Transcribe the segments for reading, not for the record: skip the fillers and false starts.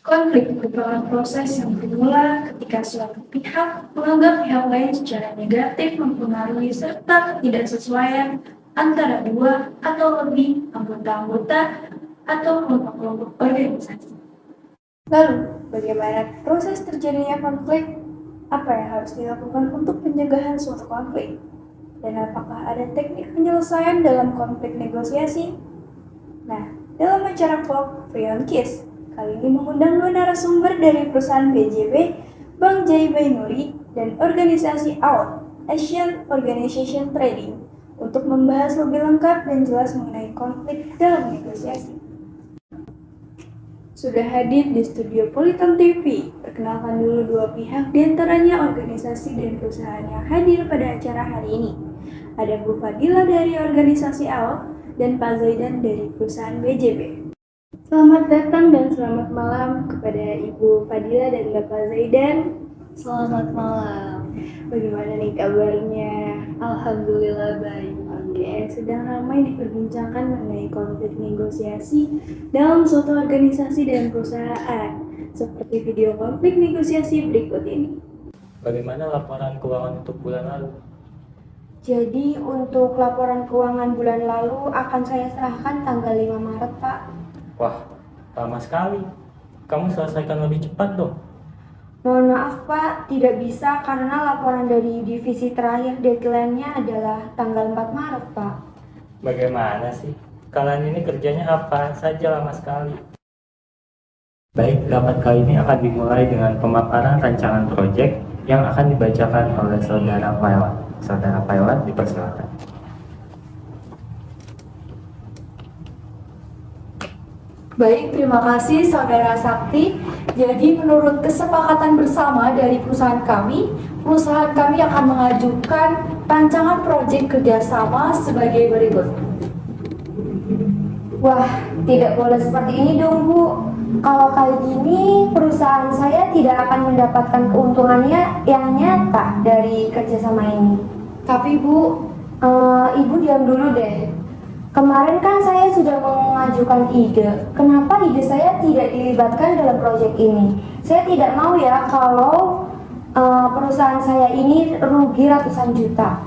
Konflik merupakan proses yang bermula ketika suatu pihak menganggap pihak lain secara negatif mempengaruhi serta ketidaksesuaian antara dua atau lebih anggota-anggota atau kelompok-kelompok organisasi. Lalu, bagaimana proses terjadinya konflik? Apa yang harus dilakukan untuk pencegahan suatu konflik? Dan apakah ada teknik penyelesaian dalam konflik negosiasi? Nah, dalam acara Vlog Free on Kiss, kali ini mengundang dua narasumber dari perusahaan BJB, Bang Jai Bainuri, dan organisasi AOT, Asian Organization Trading, untuk membahas lebih lengkap dan jelas mengenai konflik dalam negosiasi. Sudah hadir di studio Politon TV. Perkenalkan dulu dua pihak, diantaranya organisasi dan perusahaan yang hadir pada acara hari ini. Ada Bu Fadila dari organisasi AOT dan Pak Zaidan dari perusahaan BJB. Selamat datang dan selamat malam kepada Ibu Fadila dan Bapak Zaidan. Selamat malam. Bagaimana nih kabarnya? Alhamdulillah baik. Oke, sedang ramai diperbincangkan mengenai konflik negosiasi dalam suatu organisasi dan perusahaan, seperti video konflik negosiasi berikut ini. Bagaimana laporan keuangan untuk bulan lalu? Jadi untuk laporan keuangan bulan lalu akan saya serahkan tanggal 5 Maret, Pak. Wah, lama sekali. Kamu selesaikan lebih cepat dong. Mohon maaf Pak, tidak bisa karena laporan dari divisi terakhir deadline-nya adalah tanggal 4 Maret Pak. Bagaimana sih? Kalian ini kerjanya apa saja lama sekali. Baik, rapat kali ini akan dimulai dengan pemaparan rancangan proyek yang akan dibacakan oleh Saudara Pilot. Saudara Pilot dipersilakan. Baik, terima kasih Saudara Sakti. Jadi menurut kesepakatan bersama dari perusahaan kami akan mengajukan rancangan proyek kerjasama sebagai berikut. Wah, tidak boleh seperti ini dong Bu. Kalau kali ini perusahaan saya tidak akan mendapatkan keuntungannya yang nyata dari kerjasama ini. Tapi Bu, Ibu diam dulu deh. Kemarin kan saya sudah mengajukan ide. Kenapa ide saya tidak dilibatkan dalam proyek ini? Saya tidak mau ya kalau perusahaan saya ini rugi ratusan juta.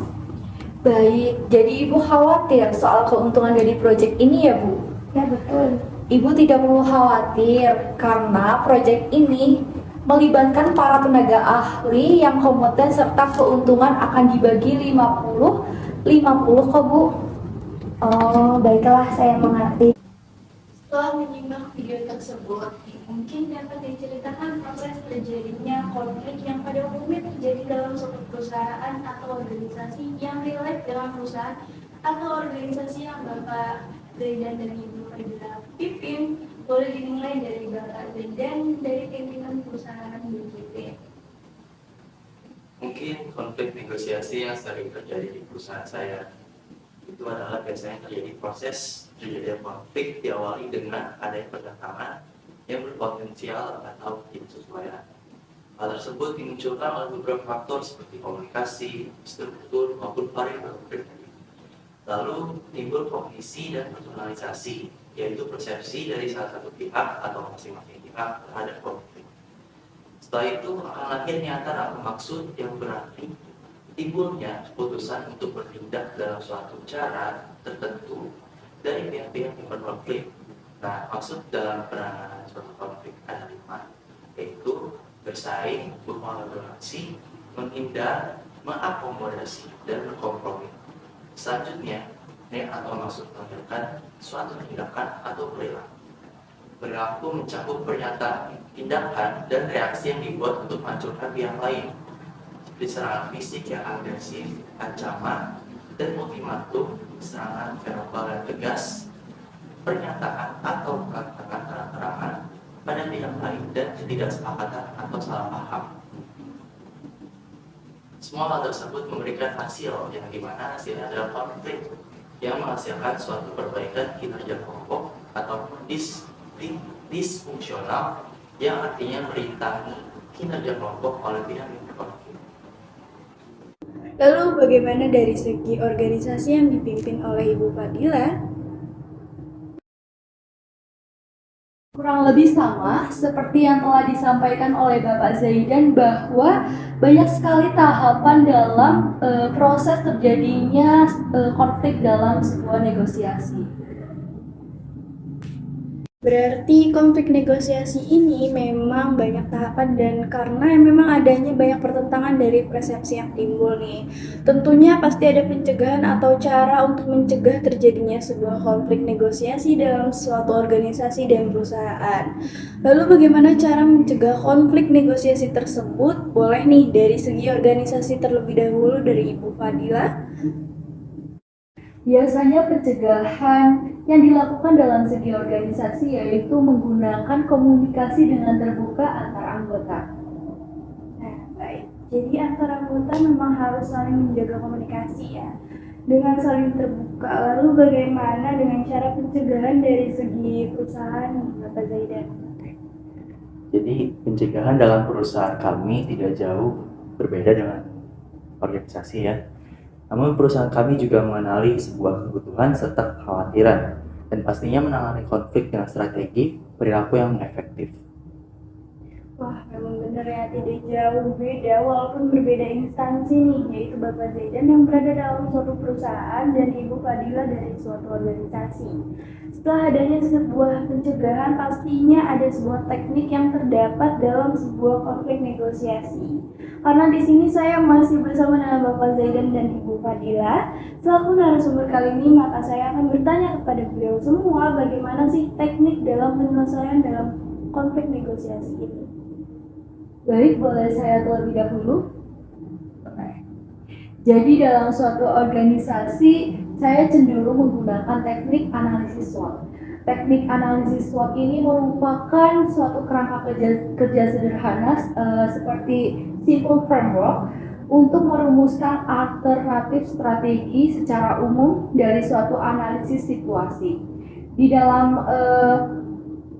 baik. Jadi Ibu khawatir soal keuntungan dari proyek ini ya Bu? Ya betul. Ibu tidak perlu khawatir karena proyek ini melibatkan para tenaga ahli yang kompeten serta keuntungan akan dibagi 50-50 kok Bu. Oh, baiklah, saya mengerti. Setelah menyimak video tersebut, mungkin dapat diceritakan proses terjadinya konflik yang pada umumnya terjadi dalam suatu perusahaan atau organisasi yang relate dengan perusahaan atau organisasi yang Bapak Zaidan dan Ibu Fadila pimpin. Boleh dinilai dari Bapak Zaidan dari pimpinan perusahaan BJB. Mungkin konflik negosiasi yang sering terjadi di perusahaan saya itu adalah biasanya terjadi proses terjadinya konflik diawali dengan adanya pertentangan yang berpotensial atau ketidaksesuaian. Hal tersebut dimunculkan oleh beberapa faktor seperti komunikasi, struktur, maupun variabel pribadi. Lalu timbul kognisi dan personalisasi, yaitu persepsi dari salah satu pihak atau masing-masing pihak terhadap konflik. Setelah itu akan lahir niatan atau maksud yang berarti timbulnya keputusan untuk bertindak dalam suatu cara tertentu dari pihak-pihak yang berkonflik. Nah, maksud dalam penanganan suatu konflik ada 5, yaitu bersaing, berkolaborasi, menghindar, mengakomodasi, dan berkompromi. Selanjutnya, atau maksud menunjukkan suatu tindakan atau perilaku. Perilaku mencakup pernyataan, tindakan, dan reaksi yang dibuat untuk menghancurkan pihak lain, seperti serangan fisik yang agresif, ancaman, dan ultimatum, serangan verbal yang tegas, pernyataan atau kata-kata terang-terangan pada pihak lain, dan ketidaksepakatan atau salah paham. Semua hal tersebut memberikan hasil yang dimana hasilnya adalah konflik yang menghasilkan suatu perbaikan kinerja kelompok ataupun disfungsional yang artinya merintangi kinerja kelompok oleh pihak yang berkonflik. Lalu bagaimana dari segi organisasi yang dipimpin oleh Ibu Fadila? kurang lebih sama seperti yang telah disampaikan oleh Bapak Zaidan bahwa banyak sekali tahapan dalam proses terjadinya konflik dalam sebuah negosiasi. Berarti konflik negosiasi ini memang banyak tahapan dan karena memang adanya banyak pertentangan dari persepsi yang timbul nih. Tentunya pasti ada pencegahan atau cara untuk mencegah terjadinya sebuah konflik negosiasi dalam suatu organisasi dan perusahaan. Lalu bagaimana cara mencegah konflik negosiasi tersebut? Boleh nih dari segi organisasi terlebih dahulu dari Ibu Fadila. Biasanya pencegahan yang dilakukan dalam segi organisasi yaitu menggunakan komunikasi dengan terbuka antar anggota. Nah, baik. Jadi antar anggota memang harus saling menjaga komunikasi ya. Dengan saling terbuka, lalu bagaimana dengan cara pencegahan dari segi perusahaan, Bapak Zaidan? Jadi pencegahan dalam perusahaan kami tidak jauh berbeda dengan organisasi ya. Namun perusahaan kami juga mengenali sebuah kebutuhan serta kekhawatiran dan pastinya menangani konflik dengan strategi perilaku yang efektif. Wah, memang benar ya, tidak jauh beda walaupun berbeda instansi nih, yaitu Bapak Zaidan yang berada dalam suatu perusahaan dan Ibu Fadila dari suatu organisasi. Setelah adanya sebuah pencegahan, pastinya ada sebuah teknik yang terdapat dalam sebuah konflik negosiasi. Karena di sini saya masih bersama dengan Bapak Zaidan dan Ibu Fadila selaku narasumber kali ini, maka saya akan bertanya kepada beliau semua bagaimana sih teknik dalam penyelesaian dalam konflik negosiasi ini. Baik, boleh saya terlebih dahulu? Jadi dalam suatu organisasi, saya cenderung menggunakan teknik analisis SWOT. Teknik analisis SWOT ini merupakan suatu kerangka kerja sederhana seperti simple framework untuk merumuskan alternatif strategi secara umum dari suatu analisis situasi. Di dalam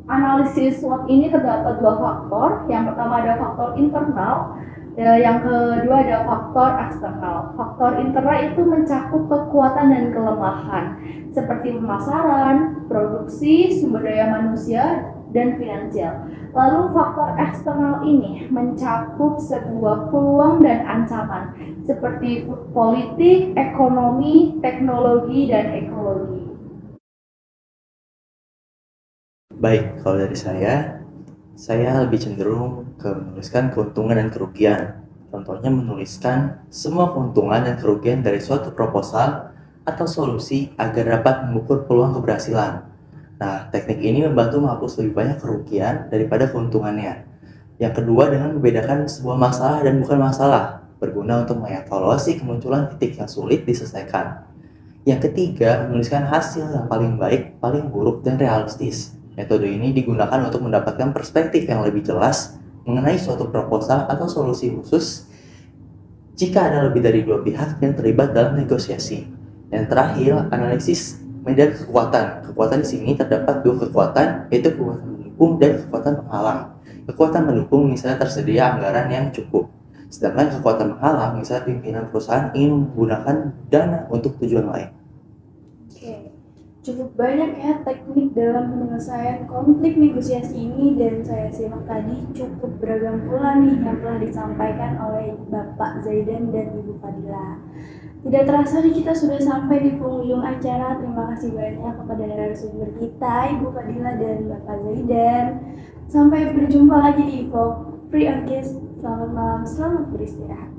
analisis SWOT ini terdapat dua faktor. Yang pertama ada faktor internal, yang kedua ada faktor eksternal. Faktor internal itu mencakup kekuatan dan kelemahan seperti pemasaran, produksi, sumber daya manusia, dan finansial. Lalu faktor eksternal ini mencakup sebuah peluang dan ancaman seperti politik, ekonomi, teknologi, dan ekologi. Baik, kalau dari saya lebih cenderung ke menuliskan keuntungan dan kerugian. Contohnya menuliskan semua keuntungan dan kerugian dari suatu proposal atau solusi agar dapat mengukur peluang keberhasilan. Nah, teknik ini membantu menghapus lebih banyak kerugian daripada keuntungannya. Yang kedua, dengan membedakan sebuah masalah dan bukan masalah, berguna untuk mengevaluasi kemunculan titik yang sulit diselesaikan. Yang ketiga, menuliskan hasil yang paling baik, paling buruk, dan realistis. Metode ini digunakan untuk mendapatkan perspektif yang lebih jelas mengenai suatu proposal atau solusi khusus jika ada lebih dari dua pihak yang terlibat dalam negosiasi. Dan terakhir, analisis medan kekuatan. Kekuatan di sini terdapat dua kekuatan, yaitu kekuatan mendukung dan kekuatan penghalang. Kekuatan mendukung misalnya tersedia anggaran yang cukup. Sedangkan kekuatan penghalang misalnya pimpinan perusahaan ingin menggunakan dana untuk tujuan lain. Cukup banyak ya teknik dalam penyelesaian konflik negosiasi ini dan saya simak tadi cukup beragam pula nih yang telah disampaikan oleh Bapak Zaidan dan Ibu Fadila. Tidak terasa nih kita sudah sampai di penghujung acara. Terima kasih banyak kepada narasumber kita, Ibu Fadila dan Bapak Zaidan. Sampai berjumpa lagi di Info Free on Case. Selamat malam, selamat beristirahat.